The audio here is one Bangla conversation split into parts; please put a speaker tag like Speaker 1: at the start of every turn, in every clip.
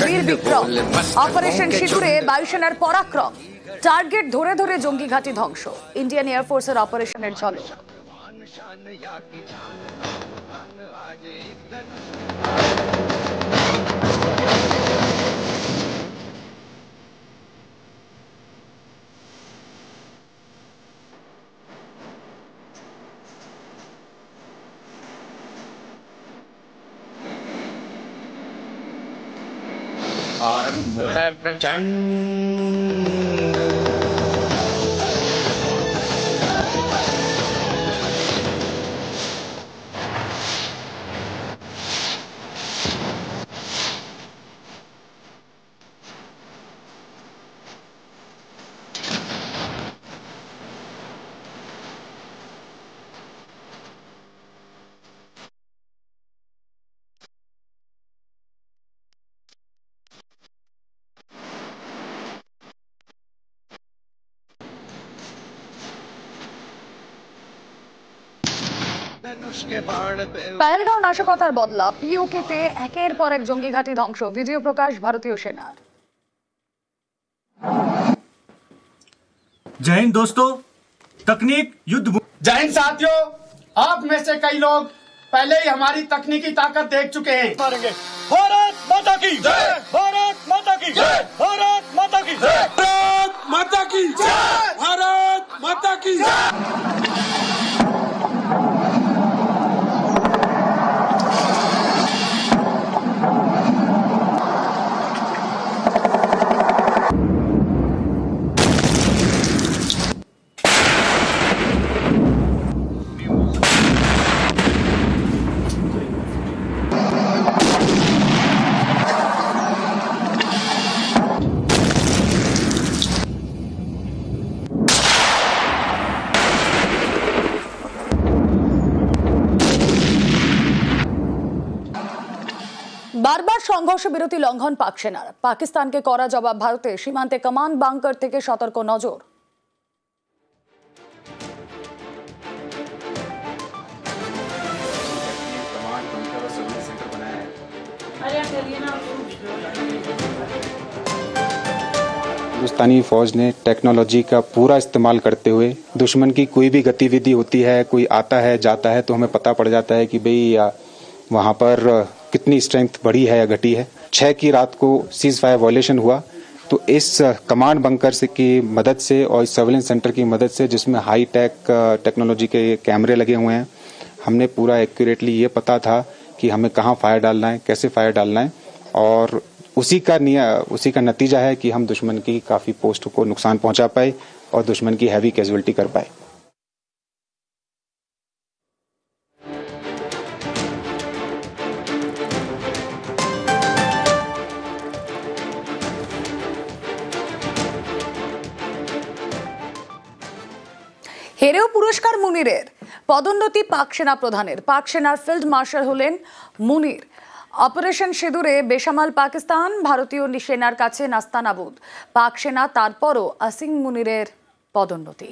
Speaker 1: বীর বিক্রম। অপারেশন সিঁদুরে বায়ুসেনার পরাক্রম, টার্গেট ধরে ধরে জঙ্গি ঘাঁটি ধ্বংস। ইন্ডিয়ান এয়ারফোর্সের অপারেশনের ঝলক। পহেলগাঁও নাশকতার বদলা, পিওকেতে একের পর এক জঙ্গি ঘাঁটি ধ্বংস। ভিডিও প্রকাশ ভারতীয় সেনার।
Speaker 2: जय हिंद दोस्तों, तकनीक युद्ध।
Speaker 3: जय हिंद साथियों, आप में से कई लोग पहले ही हमारी तकनीकी ताकत देख चुके हैं।
Speaker 2: भारत माता की जय, भारत माता की जय, भारत माता की जय, भारत माता की जय, भारत माता की जय।
Speaker 1: বারবার সংঘর্ষ বিরতি লঙ্ঘন পাক সেনার। পাকিস্তানকে করা জবাব ভারতে। সীমান্তে কমান্ড বাংকার থেকে সতর্ক নজর।
Speaker 4: हिंदुस्तानी फौज ने टेक्नोलॉजी का पूरा इस्तेमाल करते हुए दुश्मन की कोई भी गतिविधि होती है, कोई आता है जाता है, तो हमें पता पड़ जाता है कि भाई वहाँ पर कितनी स्ट्रेंथ बढ़ी है या घटी है। 6 की रात को सीज फायर वॉयलेशन हुआ, तो इस कमांड बंकर से की मदद से और इस सर्वेलेंस सेंटर की मदद से, जिसमें हाई टेक टेक्नोलॉजी के कैमरे लगे हुए हैं, हमने पूरा एक्यूरेटली ये पता था कि हमें कहाँ फायर डालना है, कैसे फायर डालना है, और उसी का नतीजा है कि हम दुश्मन की काफ़ी पोस्ट को नुकसान पहुंचा पाए और दुश्मन की हैवी कैजुअलिटी कर पाए।
Speaker 1: হেরেও পুরস্কার মুনিরের। পদোন্নতি পাক সেনা প্রধানের। পাক সেনার ফিল্ড মার্শাল হলেন মুনির। অপারেশন সিঁদুরে বেসামাল পাকিস্তান, ভারতীয় সেনার কাছে নাস্তানাবুদ। পাক সেনা তারপরও আসিম মুনিরের পদোন্নতি।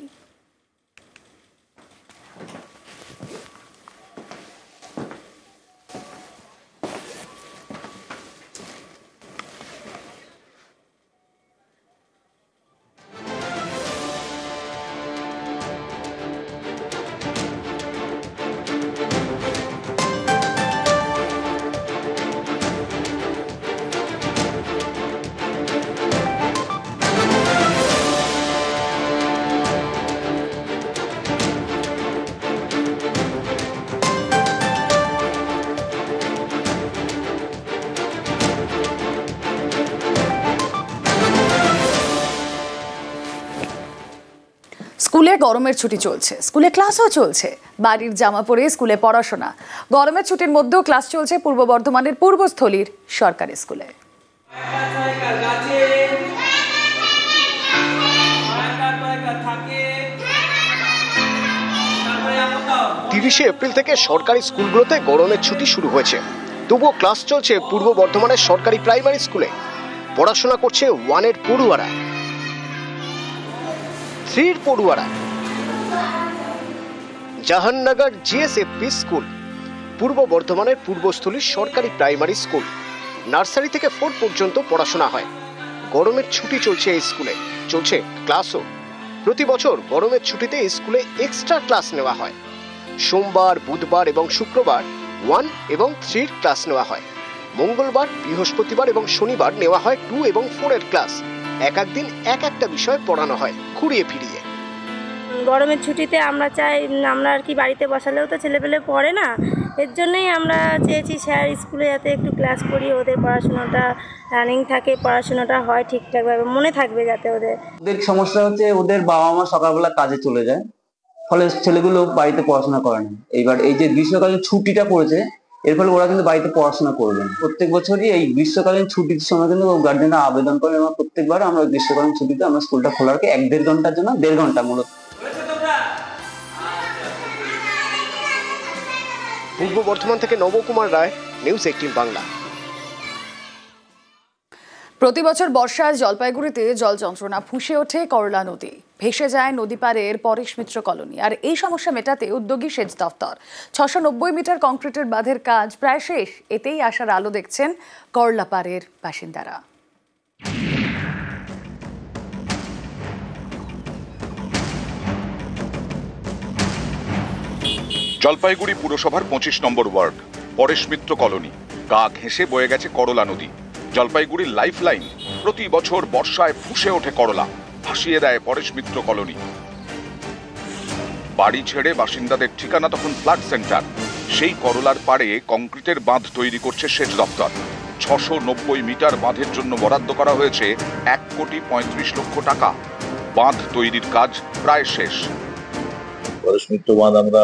Speaker 1: স্কুলে গরমের ছুটি চলছে, স্কুলে ক্লাসও চলছে। বাড়ির জামা পরে স্কুলে পড়াশোনা। গরমের ছুটির মধ্যেও ক্লাস চলছে পূর্ব বর্ধমানের পূর্বস্থলীর সরকারি স্কুলে।
Speaker 5: 30 এপ্রিল থেকে সরকারি স্কুলগুলোতে গরমের ছুটি শুরু হয়েছে। তবুও ক্লাস চলছে পূর্ব বর্ধমানের সরকারি প্রাইমারি স্কুলে। পড়াশোনা করছে 1-এর পড়ুয়ারা, 3-এর পড়ুয়ারা। জাহাননগর জিএসএফপি স্কুল পূর্ব বর্ধমানের পূর্বস্থলীর সরকারি প্রাইমারি স্কুল। নার্সারি থেকে 4 পর্যন্ত পড়াশোনা হয়। গরমের ছুটি চলছে এই স্কুলে, চলছে ক্লাসও। প্রতি বছর গরমের ছুটিতে স্কুলে এক্সট্রা ক্লাস নেওয়া হয়। সোমবার, বুধবার এবং শুক্রবার 1 এবং 3 ক্লাস নেওয়া হয়। মঙ্গলবার, বৃহস্পতিবার এবং শনিবার নেওয়া হয় 2 এবং 4 এর ক্লাস। এক দিন এক একটা বিষয় পড়ানো হয় ঘুরিয়ে ফিরিয়ে।
Speaker 6: গরমের ছুটিতে আমরা চাই, আমরা আর কি বাড়িতে বসালেও তো ছেলেপেলে পড়ে না, এর জন্যই আমরা চেয়েছি স্যার স্কুলে যাতে একটু ক্লাস করি, ওদের পড়াশোনাটা রানিং থাকে, পড়াশোনাটা হয় ঠিকঠাকভাবে, মনে থাকবে যাতে ওদের।
Speaker 7: সমস্যা হচ্ছে ওদের বাবা মা সকালবেলা কাজে চলে যায়, ফলে ছেলেগুলো বাড়িতে পড়াশোনা করে না। এইবার এই যে গ্রীষ্মকালীন ছুটিটা পড়েছে, এর ফলে ওরা কিন্তু বাড়িতে পড়াশোনা করবে। প্রত্যেক বছরই এই গ্রীষ্মকালীন ছুটির সময় কিন্তু গার্জেনরা আবেদন করে এবং প্রত্যেকবার আমরা গ্রীষ্মকালীন ছুটিতে আমরা স্কুলটা খোলার 1-1.5 ঘন্টার জন্য 1.5 ঘন্টা মূলত।
Speaker 5: পূর্ব বর্ধমান থেকে নবকুমার রায়, নিউজ 18 বাংলা।
Speaker 1: প্রতি বছর বর্ষায় জলপাইগুড়িতে জল যন্ত্রণা, ফুঁসে ওঠে করলা নদী, ভেসে যায় নদী পাড়ের পরেশ মিত্র কলোনি। আর এই সমস্যা মেটাতে উদ্যোগী সেচ দফতর। 690 মিটার কংক্রিটের বাঁধের কাজ প্রায় শেষ, এতেই আশার আলো দেখছেন করলাপাড়ের বাসিন্দারা।
Speaker 8: জলপাইগুড়ি পুরসভার 25 নম্বর ওয়ার্ড পরেশ মিত্র কলোনি, গা ঘেঁষে বয়ে গেছে করলা নদী। জলপাইগুড়ির লাইফ লাইন। প্রতি বছর বর্ষায় ফুঁসে ওঠে করলা, ভাসিয়ে দেয় পরেশ মিত্র কলোনি। বাড়ি ছেড়ে বাসিন্দাদের ঠিকানা তখন ফ্লাড সেন্টার। সেই করলার পাড়ে কংক্রিটের বাঁধ তৈরি করছে সেচ দপ্তর। 690 মিটার বাঁধের জন্য বরাদ্দ করা হয়েছে 1,35,00,000 টাকা। বাঁধ তৈরির কাজ প্রায় শেষ।
Speaker 9: পরেশ মিত্র বাঁধ আমরা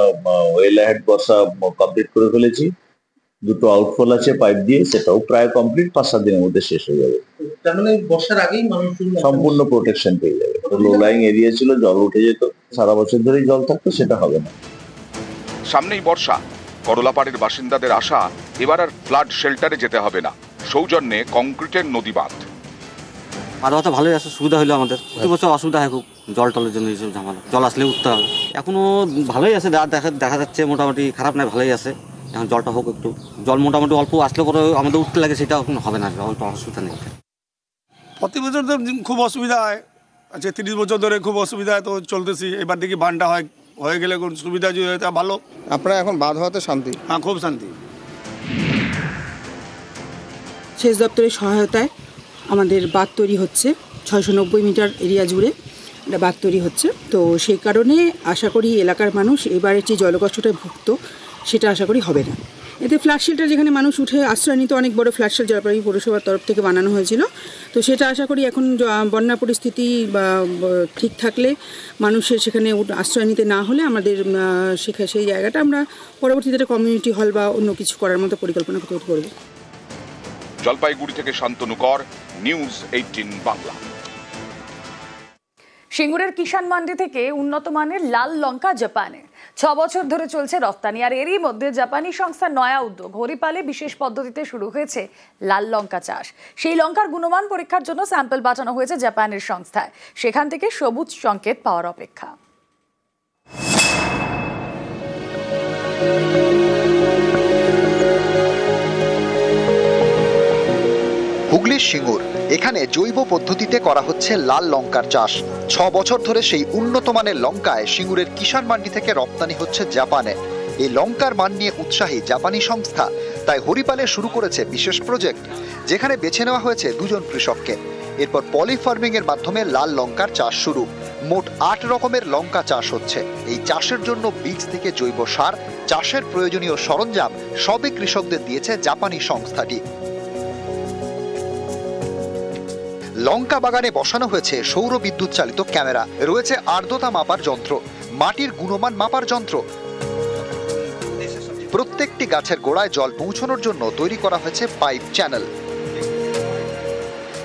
Speaker 9: ওয়েল হেড বর্ষা কমপ্লিট করে ফেলেছি। 2টো আউটফল আছে পাইপ দিয়ে, সেটাও প্রায় কমপ্লিট, 5-7 দিনের মধ্যে শেষ হয়ে যাবে।
Speaker 10: তার মানে বর্ষার আগেই মানুষ
Speaker 9: সম্পূর্ণ প্রোটেকশন পেয়ে যাবে। লো লাইং এরিয়া ছিল, জল উঠে যেত, সারা বছর ধরেই জল থাকতো, সেটা হবে না।
Speaker 8: সামনেই বর্ষা, করলাপাড়ের বাসিন্দাদের আশা এবার আর ফ্লাড শেল্টারে যেতে হবে না, সৌজন্যে কংক্রিটের নদী বাঁধ।
Speaker 7: আবহাওয়া তো ভালোই আছে, সুবিধা হলো আমাদের। প্রতি বছর অসুবিধা হয় খুব, জল টলের জন্য এইসব ঝামেলা। জল আসলে উঠতে হবে। এখনো ভালোই আছে, দেখা যাচ্ছে মোটামুটি, খারাপ নয়, ভালোই আছে। এখন জলটা হোক একটু, জল মোটামুটি অল্প আসলে পরে আমাদের উঠতে লাগে, সেটা এখন হবে না, অল্প অসুবিধা নেই।
Speaker 2: প্রতি বছর তো খুব অসুবিধা হয়, আচ্ছা 30 বছর ধরে খুব অসুবিধা তো চলতেছি। এবার দেখি বানটা হয়ে গেলে কোন সুবিধা যদি হয় তা ভালো।
Speaker 3: আপনারা এখন বাঁধ হওয়াতে শান্তি?
Speaker 2: হ্যাঁ, খুব শান্তি।
Speaker 11: সেচ দপ্তরের সহায়তায় আমাদের বাঁধ তৈরি হচ্ছে, 690 মিটার এরিয়া জুড়ে এটা বাঁধ তৈরি হচ্ছে। তো সেই কারণে আশা করি এলাকার মানুষ এবারের যে জলকষ্টটা ভুগত সেটা আশা করি হবে না। এতে ফ্ল্যাট শেল্টার, যেখানে মানুষ উঠে আশ্রয় নিত, অনেক বড় ফ্ল্যাট শেল্টার জলপাইগুড়ি পৌরসভার তরফ থেকে বানানো হয়েছিল। তো সেটা আশা করি এখন বন্যা পরিস্থিতি বা ঠিক থাকলে মানুষের সেখানে আশ্রয় নিতে না হলে আমাদের সেই জায়গাটা আমরা পরবর্তীতে কমিউনিটি হল বা অন্য কিছু করার মতো পরিকল্পনা করব।
Speaker 8: জলপাইগুড়ি থেকে শান্তনু কর, নিউজ 18 বাংলা।
Speaker 1: সিঙ্গুরের কিষাণ মান্ডি থেকে উন্নত মানের লাল লঙ্কা জাপানে 6 বছর ধরে চলছে রফতানি। আর এরই মধ্যে জাপানি সংস্থা নয়া উদ্যোগ, হরিপালে বিশেষ পদ্ধতিতে শুরু হয়েছে লাল লঙ্কা চাষ। সেই লঙ্কার গুণমান পরীক্ষার জন্য স্যাম্পল পাঠানো হয়েছে জাপানের সংস্থায়, সেখান থেকে সবুজ সংকেত পাওয়ার অপেক্ষা।
Speaker 12: হুগলির সিঙ্গুর, এখানে জৈব পদ্ধতিতে করা হচ্ছে লাল লঙ্কার চাষ। 6 বছর ধরে সেই উন্নত মানের লঙ্কায় সিঙ্গুরের কিষাণ মান্ডি থেকে রপ্তানি হচ্ছে জাপানে। এই লঙ্কার মান নিয়ে উৎসাহী জাপানি সংস্থা, তাই হরিপালে শুরু করেছে বিশেষ প্রজেক্ট, যেখানে বেছে নেওয়া হয়েছে 2 জন কৃষককে। এরপর পলি ফার্মিং এর মাধ্যমে লাল লঙ্কার চাষ শুরু। মোট 8 রকমের লঙ্কা চাষ হচ্ছে। এই চাষের জন্য বীজ থেকে জৈব সার, চাষের প্রয়োজনীয় সরঞ্জাম সবই কৃষকদের দিয়েছে জাপানি সংস্থাটি। লঙ্কা বাগানে বসানো হয়েছে সৌর বিদ্যুৎ চালিত ক্যামেরা, রয়েছে আর্দ্রতা মাপার যন্ত্র, মাটির গুণমান মাপার যন্ত্র। প্রত্যেকটি গাছের গোড়ায় জল পৌঁছানোর জন্য তৈরি করা হয়েছে পাইপ চ্যানেল।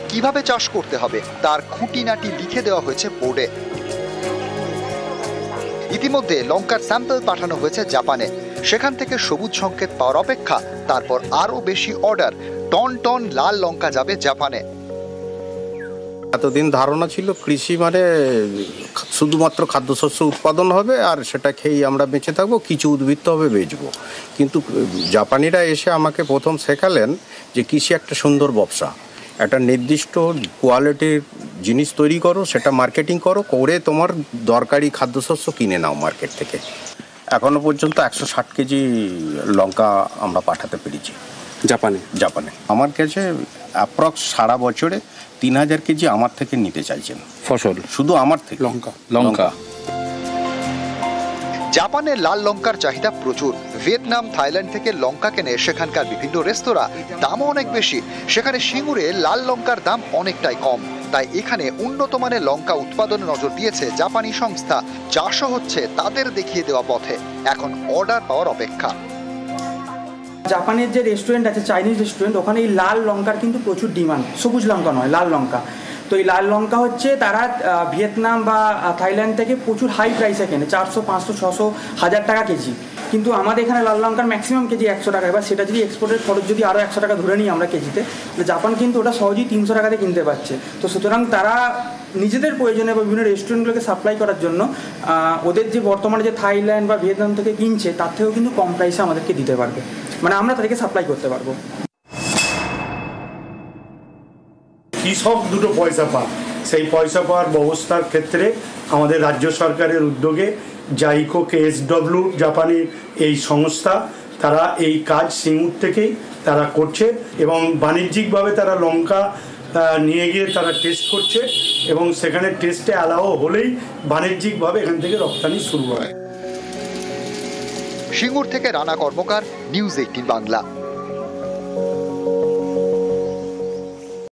Speaker 12: কিভাবে চাষ করতে হবে তার খুঁটিনাটি লিখে দেওয়া হয়েছে বোর্ডে। ইতিমধ্যে লঙ্কার স্যাম্পল পাঠানো হয়েছে জাপানে, সেখান থেকে সবুজ সংকেত পাওয়ার অপেক্ষা। তারপর আরো বেশি অর্ডার, টন টন লাল লঙ্কা যাবে জাপানে।
Speaker 13: এতদিন ধারণা ছিল কৃষি মানে শুধুমাত্র খাদ্যশস্য উৎপাদন হবে আর সেটা খেয়েই আমরা বেঁচে থাকবো, কিছু উদ্বৃত্ত হবে বেচবো। কিন্তু জাপানিরা এসে আমাকে প্রথম শেখালেন যে কৃষি একটা সুন্দর ব্যবসা, একটা নির্দিষ্ট কোয়ালিটির জিনিস তৈরি করো, সেটা মার্কেটিং করো, করে তোমার দরকারি খাদ্যশস্য কিনে নাও মার্কেট থেকে। এখনো পর্যন্ত 160 কেজি লঙ্কা আমরা পাঠাতে পেরেছি জাপানে। আমার কাছে অ্যাপ্রক্স সারা বছরে 3000 কেজি আমার থেকে নিতে চাইছেন ফসল, শুধু আমার থেকে লঙ্কা।
Speaker 12: জাপানের লাল লঙ্কার চাহিদা প্রচুর। ভিয়েতনাম, থাইল্যান্ড থেকে লঙ্কা কেনে সেখানকার বিভিন্ন রেস্তোরাঁ, দামও অনেক বেশি। সেখানে সিঙ্গুরে লাল লঙ্কার দাম অনেকটাই কম, তাই এখানে উন্নত মানের লঙ্কা উৎপাদনে নজর দিয়েছে জাপানি সংস্থা। চাষও হচ্ছে তাদের দেখিয়ে দেওয়া পথে, এখন অর্ডার পাওয়ার অপেক্ষা।
Speaker 11: জাপানের যে রেস্টুরেন্ট আছে, চাইনিজ রেস্টুরেন্ট, ওখানে এই লাল লঙ্কার কিন্তু প্রচুর ডিমান্ড। সবুজ লঙ্কা নয়, লাল লঙ্কা। তো এই লাল লঙ্কা হচ্ছে তারা ভিয়েতনাম বা থাইল্যান্ড থেকে প্রচুর হাই প্রাইসে কেনে, 400, 500, 600, 1000 টাকা কেজি। কিন্তু আমাদের এখানে লাল লঙ্কার ম্যাক্সিমাম কেজি 100 টাকা। এবার সেটা যদি এক্সপোর্টের খরচ যদি আরও 100 টাকা ধরে নিই আমরা কেজিতে, তাহলে জাপান কিন্তু ওটা সহজেই 300 টাকাতে কিনতে পারছে। তো সুতরাং তারা নিজেদের প্রয়োজনে বা বিভিন্ন রেস্টুরেন্টগুলোকে সাপ্লাই করার জন্য ওদের যে বর্তমানে যে থাইল্যান্ড বা ভিয়েতনাম থেকে কিনছে তার থেকেও কিন্তু কম প্রাইসে আমাদেরকে দিতে পারবে, মানে আমরা তাদেরকে সাপ্লাই করতে পারবো।
Speaker 3: কৃষক দুটো পয়সা পায়, সেই পয়সা পাওয়ার ব্যবস্থার ক্ষেত্রে আমাদের রাজ্য সরকারের উদ্যোগে জাইকো KSW জাপানি এই সংস্থা, তারা এই কাজ সিঙ্গুর থেকেই তারা করছে এবং বাণিজ্যিকভাবে তারা লঙ্কা নিয়ে গিয়ে তারা টেস্ট করছে এবং সেখানে টেস্টে অ্যালাও হলেই বাণিজ্যিকভাবে এখান থেকে রপ্তানি শুরু হয়।
Speaker 12: সিঙ্গুর থেকে রানা কর্মকার, নিউজ 18 বাংলা।